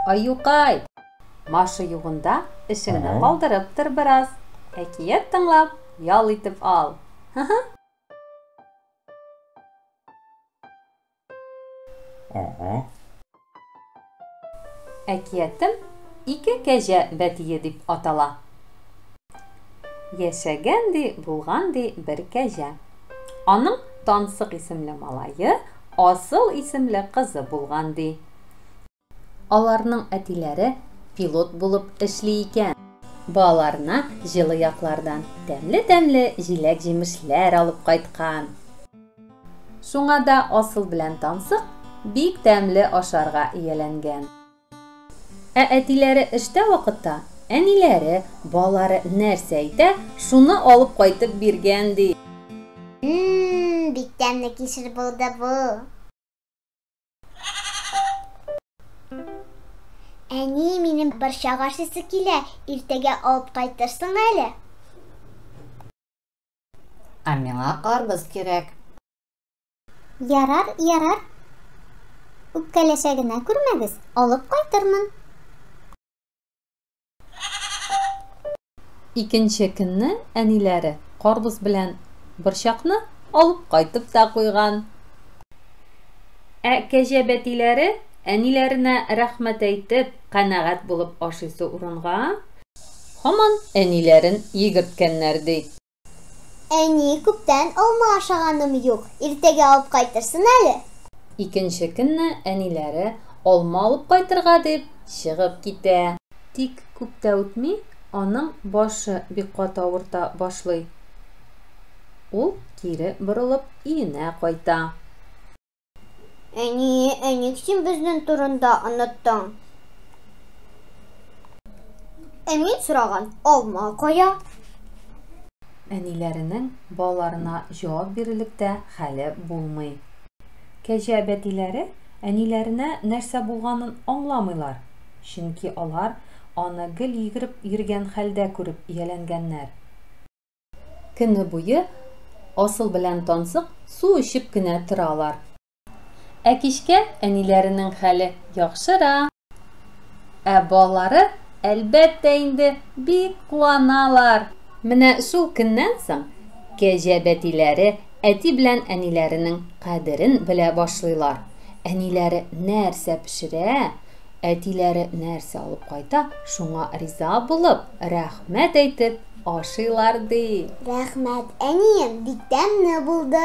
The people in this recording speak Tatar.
Аюкай, Маша югында эшеңне калдырып тор бераз. Әкият тыңлап, ял итеп ал. Әкиятем ике кәҗә бәтие дип атала. Яшәгән ди, булган ди бер кәҗә. Аның Тансык исемле малае, Асыл исемле кызы булган ди. Аларның әтиләре пилот булып эшли икән. Балаларына җылы яклардан тәмле-тәмле җиләк-җимешләр алып кайткан. Шуңа да Асыл белән Тансык бик тәмле ашарга ияләнгән. Ә әтиләре эштә вакытта, әниләре, балалары нәрсә әйтә, шуны алып кайтып биргән ди. Бик тәмле кишер булды бу. Әни, минем борчак ашыйсы килә, иртәгә алып кайтырсың әле. Ә миңа карбыз кирәк. Ярар. Үпкәләшә генә күрмәгез, алып кайтырмын. Икенче көнне әниләре карбыз белән борчакны алып кайтып та куйган. Ә кәҗә бәтиләре әниләренә рәхмәт әйтеп, канәгать булып ашыйсы урынга, һаман әниләрен йөгерткәннәр ди. Әни, күптән алма ашаганым юк, иртәгә алып кайтырсың әле. Икенче көнне әниләре алма алып кайтырга дип чыгып китә. Тик күп тә үтми, аның башы бик каты авырта башлый. Ул кире борылып өенә кайта. Әни, син безнең турында оныттың. Мин сораган алма кая? Әниләренең балаларына җавап бирерлектә хәле булмый. Кәҗә бәтиләре әниләренә нәрсә булганын аңламыйлар, чөнки алар аны гел йөгереп йөргән хәлдә күреп ияләнгәннәр. Көне буе Асыл белән Тансык су эчеп кенә торалар. Ә кичкә әниләренең хәле яхшыра. Ә балалары әлбәттә инде бик куаналар. Менә шул көннән соң кәҗә бәтиләре әти белән әниләренең кадерен белә башлыйлар. Әниләре нәрсә пешерә, әтиләре нәрсә алып кайта, шуңа риза булып, рәхмәт әйтеп ашыйлар ди. Рәхмәт, әнием, бик тәмле булды.